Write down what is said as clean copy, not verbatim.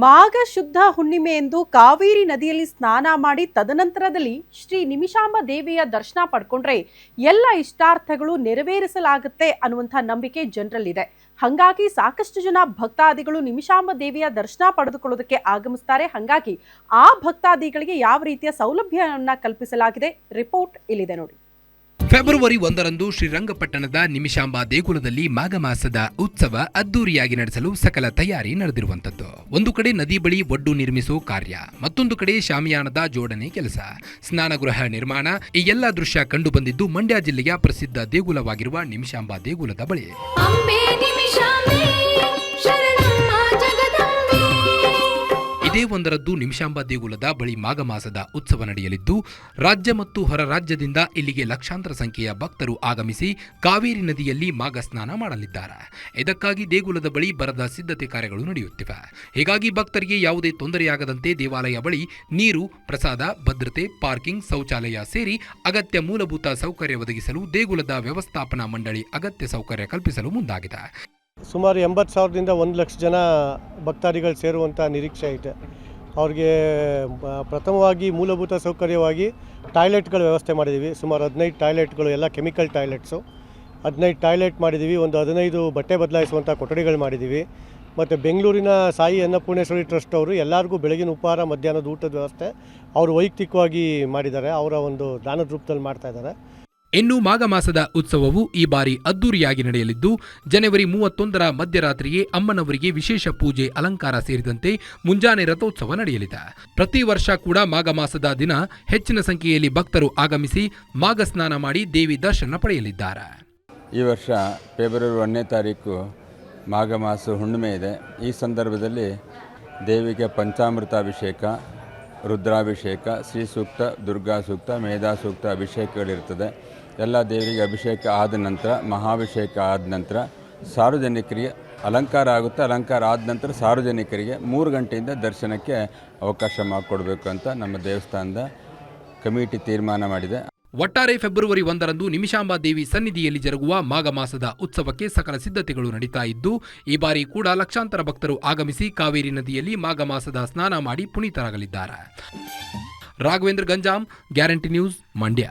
ಮಾಘ ಶುದ್ಧ ಹುಣ್ಣಿಮೆಯಂದು ಕಾವೇರಿ ನದಿಯಲ್ಲಿ ಸ್ನಾನ ಮಾಡಿ ತದನಂತರದಲ್ಲಿ ಶ್ರೀ ನಿಮಿಷಾಂಬ ದೇವಿಯ ದರ್ಶನ ಪಡ್ಕೊಂಡ್ರೆ ಎಲ್ಲ ಇಷ್ಟಾರ್ಥಗಳು ನೆರವೇರಿಸಲಾಗುತ್ತೆ ಅನ್ನುವಂಥ ನಂಬಿಕೆ ಜನರಲ್ಲಿದೆ. ಹಾಗಾಗಿ ಸಾಕಷ್ಟು ಜನ ಭಕ್ತಾದಿಗಳು ನಿಮಿಷಾಂಬ ದೇವಿಯ ದರ್ಶನ ಪಡೆದುಕೊಳ್ಳೋದಕ್ಕೆ ಆಗಮಿಸ್ತಾರೆ. ಹಾಗಾಗಿ ಆ ಭಕ್ತಾದಿಗಳಿಗೆ ಯಾವ ರೀತಿಯ ಸೌಲಭ್ಯವನ್ನ ಕಲ್ಪಿಸಲಾಗಿದೆ, ರಿಪೋರ್ಟ್ ಇಲ್ಲಿದೆ ನೋಡಿ. ಫೆಬ್ರವರಿ 1ರಂದು ಶ್ರೀರಂಗಪಟ್ಟಣದ ನಿಮಿಷಾಂಬ ದೇಗುಲದಲ್ಲಿ ಮಾಘ ಮಾಸದ ಉತ್ಸವ ಅದ್ದೂರಿಯಾಗಿ ನಡೆಸಲು ಸಕಲ ತಯಾರಿ ನಡೆದಿರುವಂತದ್ದು. ಒಂದು ಕಡೆ ನದಿ ಬಳಿ ಒಡ್ಡು ನಿರ್ಮಿಸೋ ಕಾರ್ಯ, ಮತ್ತೊಂದು ಕಡೆ ಶಾಮಿಯಾನದ ಜೋಡಣೆ ಕೆಲಸ, ಸ್ನಾನಗೃಹ ನಿರ್ಮಾಣ, ಈ ಎಲ್ಲ ದೃಶ್ಯ ಕಂಡು ಬಂದಿದ್ದು ಮಂಡ್ಯ ಜಿಲ್ಲೆಯ ಪ್ರಸಿದ್ಧ ದೇಗುಲವಾಗಿರುವ ನಿಮಿಷಾಂಬ ದೇಗುಲದ ಬಳಿ. ಇದೇ 1ರಂದು ನಿಮಿಷಾಂಬ ದೇಗುಲದ ಬಳಿ ಮಾಘ ಮಾಸದ ಉತ್ಸವ ನಡೆಯಲಿದ್ದು, ರಾಜ್ಯ ಮತ್ತು ಹೊರ ರಾಜ್ಯದಿಂದ ಇಲ್ಲಿಗೆ ಲಕ್ಷಾಂತರ ಸಂಖ್ಯೆಯ ಭಕ್ತರು ಆಗಮಿಸಿ ಕಾವೇರಿ ನದಿಯಲ್ಲಿ ಮಾಘ ಸ್ನಾನ ಮಾಡಲಿದ್ದಾರೆ. ಇದಕ್ಕಾಗಿ ದೇಗುಲದ ಬಳಿ ಬರದ ಸಿದ್ಧತೆ ಕಾರ್ಯಗಳು ನಡೆಯುತ್ತಿವೆ. ಹೀಗಾಗಿ ಭಕ್ತರಿಗೆ ಯಾವುದೇ ತೊಂದರೆಯಾಗದಂತೆ ದೇವಾಲಯ ಬಳಿ ನೀರು, ಪ್ರಸಾದ, ಭದ್ರತೆ, ಪಾರ್ಕಿಂಗ್, ಶೌಚಾಲಯ ಸೇರಿ ಅಗತ್ಯ ಮೂಲಭೂತ ಸೌಕರ್ಯ ಒದಗಿಸಲು ದೇಗುಲದ ವ್ಯವಸ್ಥಾಪನಾ ಮಂಡಳಿ ಅಗತ್ಯ ಸೌಕರ್ಯ ಕಲ್ಪಿಸಲು ಮುಂದಾಗಿದೆ. ಸುಮಾರು 80,000ದಿಂದ 1 ಲಕ್ಷ ಜನ ಭಕ್ತಾದಿಗಳು ಸೇರುವಂಥ ನಿರೀಕ್ಷೆ ಐತೆ. ಅವ್ರಿಗೆ ಪ್ರಥಮವಾಗಿ ಮೂಲಭೂತ ಸೌಕರ್ಯವಾಗಿ ಟಾಯ್ಲೆಟ್ಗಳ ವ್ಯವಸ್ಥೆ ಮಾಡಿದ್ದೀವಿ. ಸುಮಾರು 15 ಟಾಯ್ಲೆಟ್ಗಳು, ಎಲ್ಲ ಕೆಮಿಕಲ್ ಟಾಯ್ಲೆಟ್ಸು. 15 ಟಾಯ್ಲೆಟ್ ಮಾಡಿದ್ದೀವಿ. ಒಂದು 15 ಬಟ್ಟೆ ಬದಲಾಯಿಸುವಂಥ ಕೊಠಡಿಗಳು ಮಾಡಿದ್ದೀವಿ. ಮತ್ತು ಬೆಂಗಳೂರಿನ ಸಾಯಿ ಅನ್ನಪೂರ್ಣೇಶ್ವರಿ ಟ್ರಸ್ಟ್ ಅವರು ಎಲ್ಲರಿಗೂ ಬೆಳಗಿನ ಉಪಹಾರ, ಮಧ್ಯಾಹ್ನದ ಊಟದ ವ್ಯವಸ್ಥೆ ಅವರು ವೈಯಕ್ತಿಕವಾಗಿ ಮಾಡಿದ್ದಾರೆ. ಅವರ ಒಂದು ದಾನದ ರೂಪದಲ್ಲಿ ಮಾಡ್ತಾ ಇದ್ದಾರೆ. ಇನ್ನು ಮಾಘ ಮಾಸದ ಉತ್ಸವವು ಈ ಬಾರಿ ಅದ್ದೂರಿಯಾಗಿ ನಡೆಯಲಿದ್ದು, ಜನವರಿ 31ರ ಮಧ್ಯರಾತ್ರಿಯೇ ಅಮ್ಮನವರಿಗೆ ವಿಶೇಷ ಪೂಜೆ, ಅಲಂಕಾರ ಸೇರಿದಂತೆ ಮುಂಜಾನೆ ರಥೋತ್ಸವ ನಡೆಯಲಿದೆ. ಪ್ರತಿ ವರ್ಷ ಕೂಡ ಮಾಘ ಮಾಸದ ದಿನ ಹೆಚ್ಚಿನ ಸಂಖ್ಯೆಯಲ್ಲಿ ಭಕ್ತರು ಆಗಮಿಸಿ ಮಾಘ ಸ್ನಾನ ಮಾಡಿ ದೇವಿ ದರ್ಶನ ಪಡೆಯಲಿದ್ದಾರೆ. ಈ ವರ್ಷ ಫೆಬ್ರವರಿ 1ನೇ ತಾರೀಕು ಮಾಘ ಮಾಸ ಹುಣ್ಣಿಮೆ ಇದೆ. ಈ ಸಂದರ್ಭದಲ್ಲಿ ದೇವಿಗೆ ಪಂಚಾಮೃತಾಭಿಷೇಕ, ರುದ್ರಾಭಿಷೇಕ, ಶ್ರೀ ಸೂಕ್ತ, ದುರ್ಗಾ ಸೂಕ್ತ, ಮೇಧಾ ಸೂಕ್ತ ಅಭಿಷೇಕಗಳಿರ್ತದೆ. ಎಲ್ಲ ದೇವರಿಗೆ ಅಭಿಷೇಕ ಆದ ನಂತರ, ಮಹಾಭಿಷೇಕ ಆದ ನಂತರ ಸಾರ್ವಜನಿಕರಿಗೆ ಅಲಂಕಾರ ಆಗುತ್ತೆ. ಅಲಂಕಾರ ಆದ ನಂತರ ಸಾರ್ವಜನಿಕರಿಗೆ 3 ಗಂಟೆಯಿಂದ ದರ್ಶನಕ್ಕೆ ಅವಕಾಶ ಮಾಡಿಕೊಡ್ಬೇಕು ಅಂತ ನಮ್ಮ ದೇವಸ್ಥಾನದ ಕಮಿಟಿ ತೀರ್ಮಾನ ಮಾಡಿದೆ. ಒಟ್ಟಾರೆ ಫೆಬ್ರವರಿ 1ರಂದು ನಿಮಿಷಾಂಬ ದೇವಿ ಸನ್ನಿಧಿಯಲ್ಲಿ ಜರುಗುವ ಮಾಘ ಮಾಸದ ಉತ್ಸವಕ್ಕೆ ಸಕಲ ಸಿದ್ಧತೆಗಳು ನಡೀತಾ ಇದ್ದು, ಈ ಬಾರಿ ಕೂಡ ಲಕ್ಷಾಂತರ ಭಕ್ತರು ಆಗಮಿಸಿ ಕಾವೇರಿ ನದಿಯಲ್ಲಿ ಮಾಘ ಮಾಸದ ಸ್ನಾನ ಮಾಡಿ ಪುನೀತರಾಗಲಿದ್ದಾರೆ. Raghavendra Ganjam, guarantee news, Mandya.